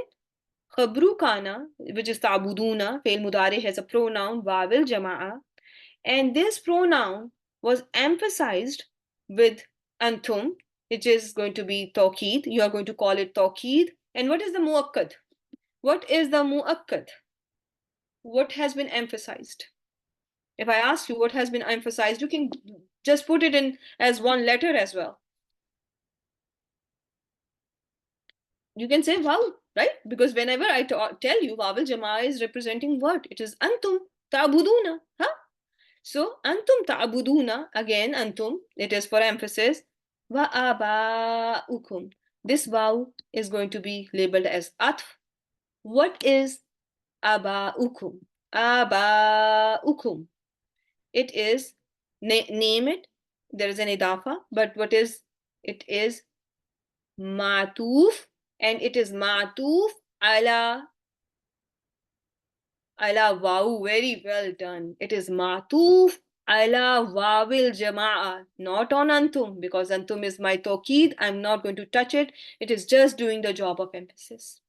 khabru kana, which is ta'buduna, fail mudari, has a pronoun, wawil jama'a. And this pronoun was emphasized with antum, which is going to be tawqid. You are going to call it tawqid. And what is the muakkad? What is the muakkad? What has been emphasized? If I ask you what has been emphasized, you can just put it in as one letter as well. You can say waw, right? Because whenever I tell you, wawil jama is representing what? It is antum ta'buduna. Huh? So antum ta'buduna, again antum, it is for emphasis. Wa aba'ukum. This waw is going to be labeled as atf. What is aba'ukum? Aba'ukum. It is, name it, there is an idafa, but what is, it is matuf, and it is matuf ala waw. Very well done. It is matuf ala wawil jama'a, not on antum, because antum is my tawqid. I'm not going to touch it. It is just doing the job of emphasis.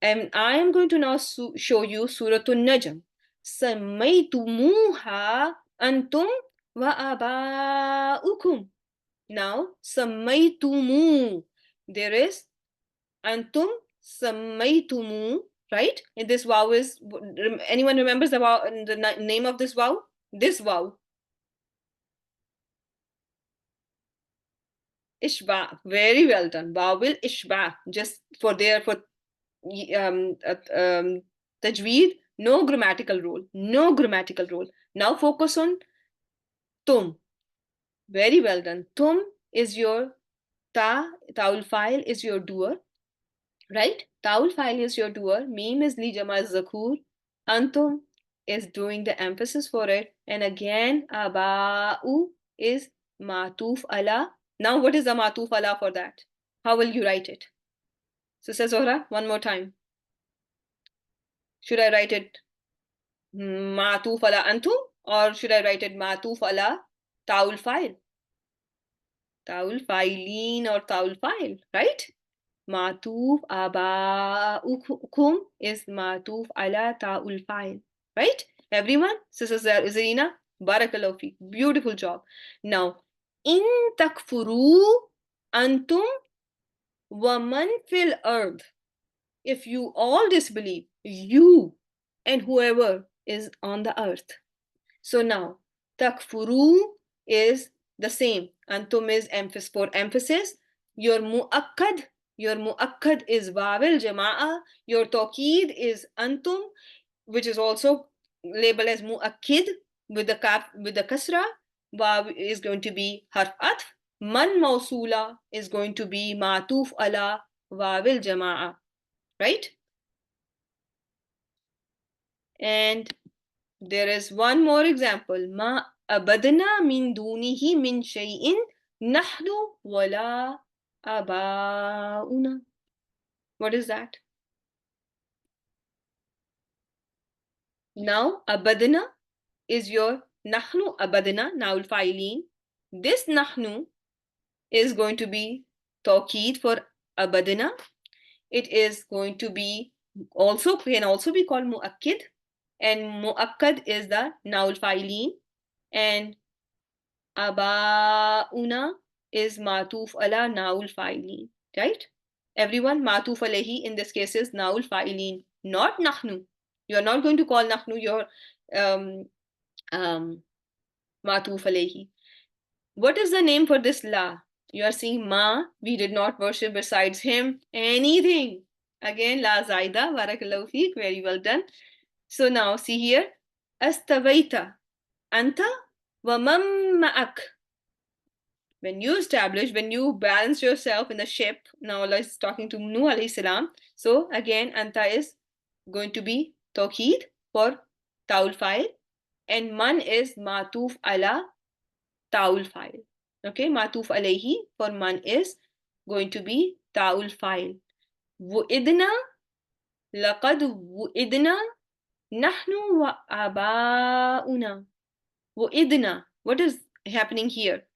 And I am going to now show you Suratul Najm. Sammaytumuha antum wa aba'ukum. Now, sammaytumu. There is antum sammaytumu, right? And this waw is, anyone remembers the name of this waw? This waw. Ishba. Very well done. Wawil ishba. Just for tajweed, no grammatical role. No grammatical role. Now focus on tum. Very well done. Tum is your ta'ul file is your doer, right? Ta'ul file is your doer. Mim is li jama zakur. Antum is doing the emphasis for it. And again, aba'u is matuf ala. Now what is the matuf ala for that? How will you write it? Sister Zohra, one more time. Should I write it ma'tuf ala antum, or should I write it ma'tuf ala ta'ul fa'il? Ta'ul fa'ilin or ta'ul fa'il, right? Ma'tuf aba'ukum is ma'tuf ala ta'ul fa'il, right? Everyone? Sister Zarina, barakallahu fi. Beautiful job. Now, in takfuru antum wa man fil earth. If you all disbelieve, you and whoever is on the earth. So now, takfuru is the same. Antum is emphasis for emphasis. Your mu'akkad is wawil jama'a. Your tawqid is antum, which is also labeled as mu'akkid with the kasra. Waw is going to be harf atf. Man mausula is going to be ma'tuf ala wawil jama'a. Right? And there is one more example. Ma abadna min dunihi min shay'in nahnu wala abauna. What is that? Now abadna is your nahnu abadna, na'ul fa'ilin. This nahnu is going to be tawqid for abadna. It is going to be can also be called mu'akkid, and mu'akkad is the na'ul fa'ilin, and abauna is ma'tuf ala na'ul fa'ilin, right? Everyone, ma'tuf alayhi in this case is na'ul fa'ilin, not nahnu. You are not going to call nahnu your ma'tuf alayhi. What is the name for this la? You are seeing ma, we did not worship besides him anything. Again, la zaida, barakallahu feek, very well done. So now see here, astawaita anta wa man ma'ak. When you balance yourself in the ship, now Allah is talking to Nuh alayhi salam. So again, anta is going to be tawqid for ta'ul fa'il, and man is ma'tuf ala ta'ul fa'il. Okay, ma'tuf alayhi for man is going to be ta'ul fa'il. Wu'idna, laqad wu'idna, nahnu wa aba'una. Wu'idna, what is happening here?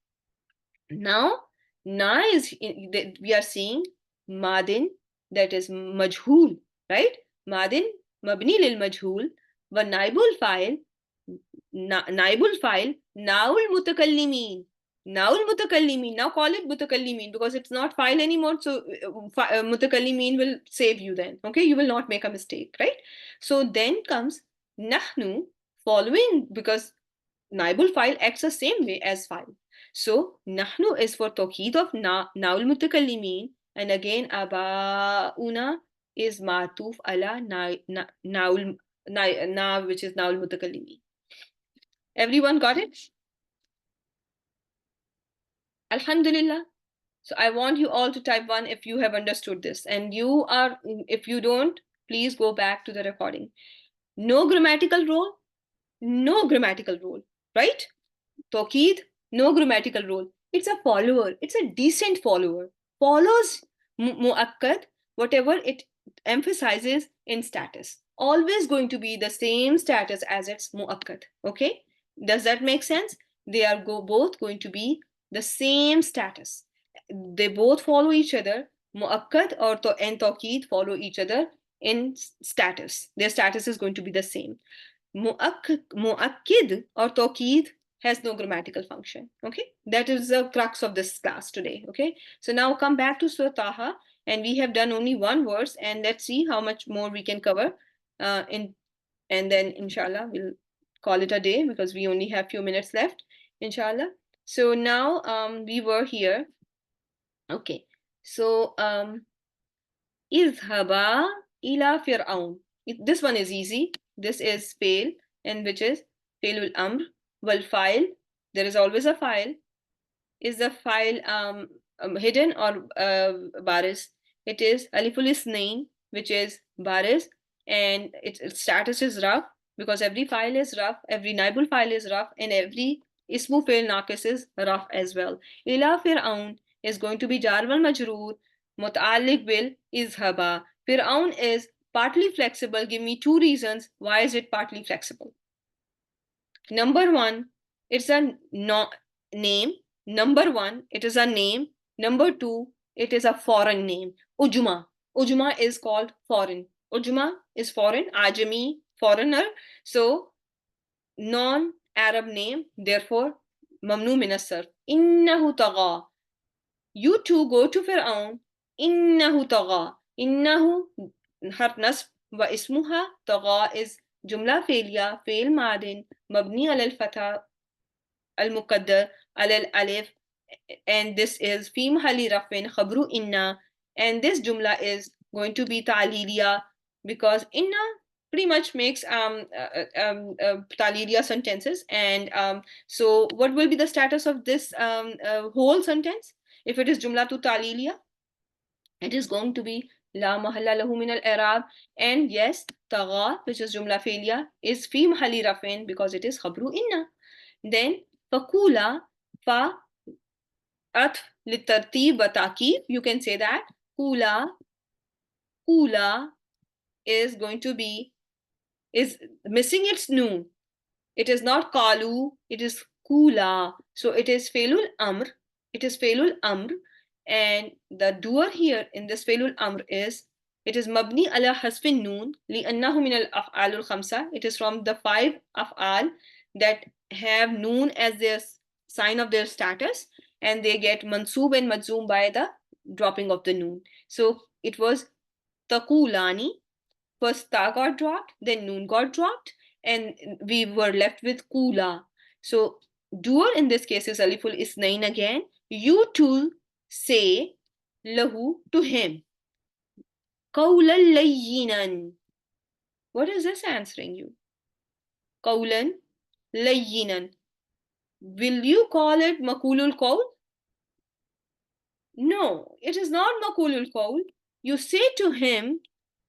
Now, na is, we are seeing madin, that is majhul, right? Madin, mabni lil majhul, wa naibul fa'il, naul mutakallimin. Naul mutakallimin. Now call it mutakallimin because it's not file anymore. So mutakallimin will save you then. Okay, you will not make a mistake, right? So then comes nahnu following, because naibul file acts the same way as file. So nahnu is for tawqid of naul mutakallimin, and again abauna is ma'tuf ala naul which is naul mutakallimin. Everyone got it? Alhamdulillah. So I want you all to type 1 if you have understood this. And if you don't, please go back to the recording. No grammatical role, right? Tawqid, no grammatical role. It's a follower. It's a decent follower. Follows mu'akkad, whatever it emphasizes in status. Always going to be the same status as its mu'akkad. Okay? Does that make sense? They are both going to be the same status. They both follow each other. Mu'akkad and tawqid follow each other in status. Their status is going to be the same. Mu'akkid or tawqid has no grammatical function. Okay, that is the crux of this class today. Okay, so now come back to Surah Taha, and we have done only one verse, and let's see how much more we can cover and then inshallah we'll call it a day because we only have few minutes left, inshallah. So now we were here. Okay, so izhaba ila fir'aun. This one is easy. This is fail, and which is failul amr. Well, file, there is always a file. Is the file hidden or baris? It is aliful isnain, which is baris, and its status is raf, because every file is raf, every naibul file is raf, and every ismu fail naqis is raf as well. Ila fir'aun is going to be jar wal majroor Muta'alliq bil izhaba. Fir'aun is partly flexible. Give me two reasons. Why is it partly flexible? Number one, it's a name. Number one, it is a name. Number two, it is a foreign name. Ujma. Ujma is called foreign. Ujma is foreign, Ajami, foreigner. So, non-Arab name, therefore, mamnu min as-sarf. Innahu tagha. You two go to Fir'aun. Innahu tagha. Innahu harf nasb wa ismuha tagha is jumla failya, fail madin, mabni al fatha al muqaddar al alif, and this is fi mahali rafin khabru inna, and this jumla is going to be ta'liliya because inna pretty much makes ta'liliya sentences, and so what will be the status of this whole sentence if it is jumla tu ta'liliya? It is going to be la mahalla lahu min al-i'rab, and yes, tagha, which is jumla failya, is fi mahali rafin because it is khabru inna. Then fakula, fa at litartib wa ta'kid, you can say that kula, kula is going to be, is missing its noon. It is not kalu, it is kula. So it is failul amr, it is failul amr, and the doer here in this failul amr is, it is mabni ala hasfin noon li'annahu min al-af'al al-khamsa. It is from the 5 af'al that have noon as their sign of their status, and they get mansoob and majzoom by the dropping of the noon. So it was taqulani. First ta got dropped, then noon got dropped, and we were left with kula. So doer in this case is aliful isnain again. You two say lahu to him. Qawlan layyinan. What is this answering you? Qawlan layyinan. Will you call it makulul qawl? No, it is not makulul qawl. You say to him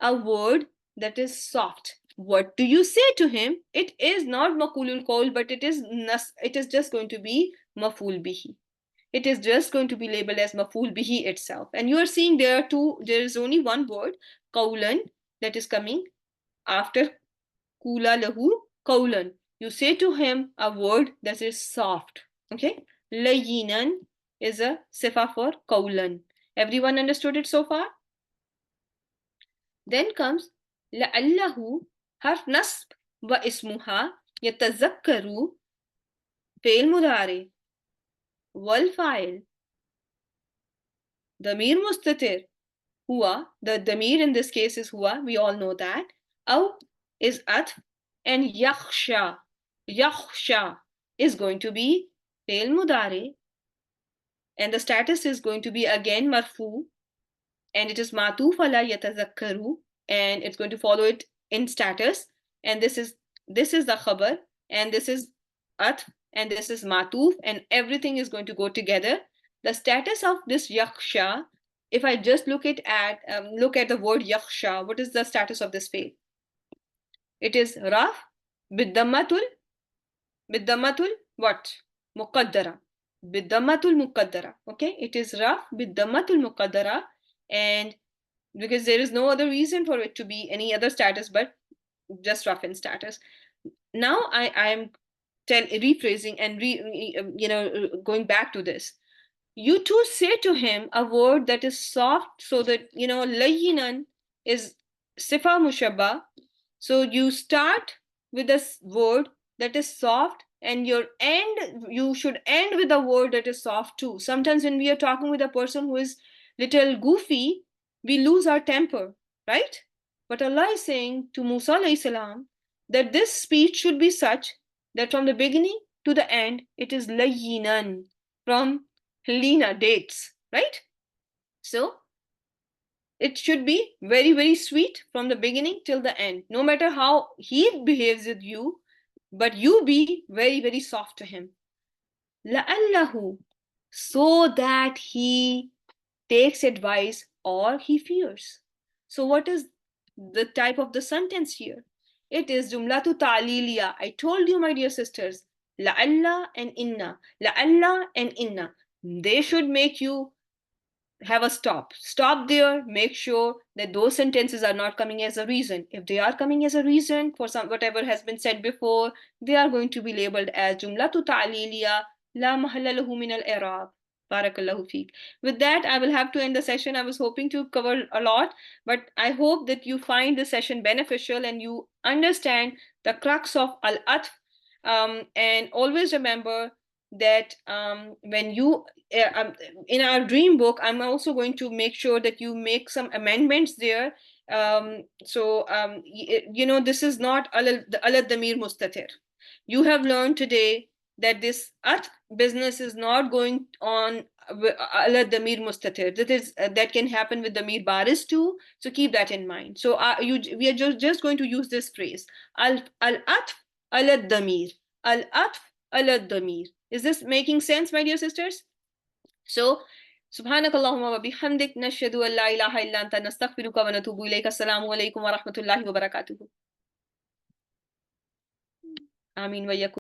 a word that is soft. What do you say to him? It is not makulul qawl, but it is just going to be maful bihi. It is just going to be labeled as maful bihi itself. And you are seeing there is only one word, qawlan, that is coming after kula lahu qawlan. You say to him a word that is soft. Okay? Layyinan is a sifa for qawlan. Everyone understood it so far? Then comes la'allahu, harf nasb wa ismuha yatazakkaru, fail mudari, wal fa'il, damir mustatir, huwa, the damir in this case is huwa, we all know that. Aw is atf, and yakhsha is going to be fail mudari, and the status is going to be again marfu, and it is matuf ala yatazakkaru, and it's going to follow it in status, and this is the khabar, and this is atf, and this is matuf, and everything is going to go together. The status of this yakhsha, if I just look at the word yakhsha, what is the status of this fail? It is raf bidammatul what? Muqaddara. Bidammatul muqaddara. Okay, it is raf bidammatul muqaddara, and because there is no other reason for it to be any other status but just raf in status. Now I am rephrasing and going back to this. You two say to him a word that is soft, so that layyinan is sifa mushabba. So you start with a word that is soft, and you should end with a word that is soft too. Sometimes when we are talking with a person who is little goofy, we lose our temper, right? But Allah is saying to Musa alayhi salam that this speech should be such that from the beginning to the end it is layyinan, from Helena, dates, right? So it should be very, very sweet from the beginning till the end. No matter how he behaves with you, but you be very, very soft to him. لَأَلَّهُ, so that he takes advice or he fears. So what is the type of the sentence here? It is jumlatu ta'liliya. I told you, my dear sisters, la'alla and inna. La'alla and inna. They should make you have a stop there, make sure that those sentences are not coming as a reason. If they are coming as a reason for some whatever has been said before, they are going to be labeled as jumlatu ta'liliya la mahalla lahu min al-i'rab. Barakallahu feek. With that, I will have to end the session. I was hoping to cover a lot, but I hope that you find the session beneficial and you understand the crux of al-atf. And always remember that when you in our dream book, I'm also going to make sure that you make some amendments there. This is not alad damir mustatir. You have learned today that this at business is not going on alad damir mustatir. That can happen with damir baris too. So keep that in mind. So we are just going to use this phrase al at alad damir, al at alad damir. Is this making sense, my dear sisters? So, سبحانك اللهم وبحمدك نشهد أن لا إله إلا أنت نستغفرك ونتوب إليك. السلام عليكم ورحمة الله وبركاته. آمين وإياكم.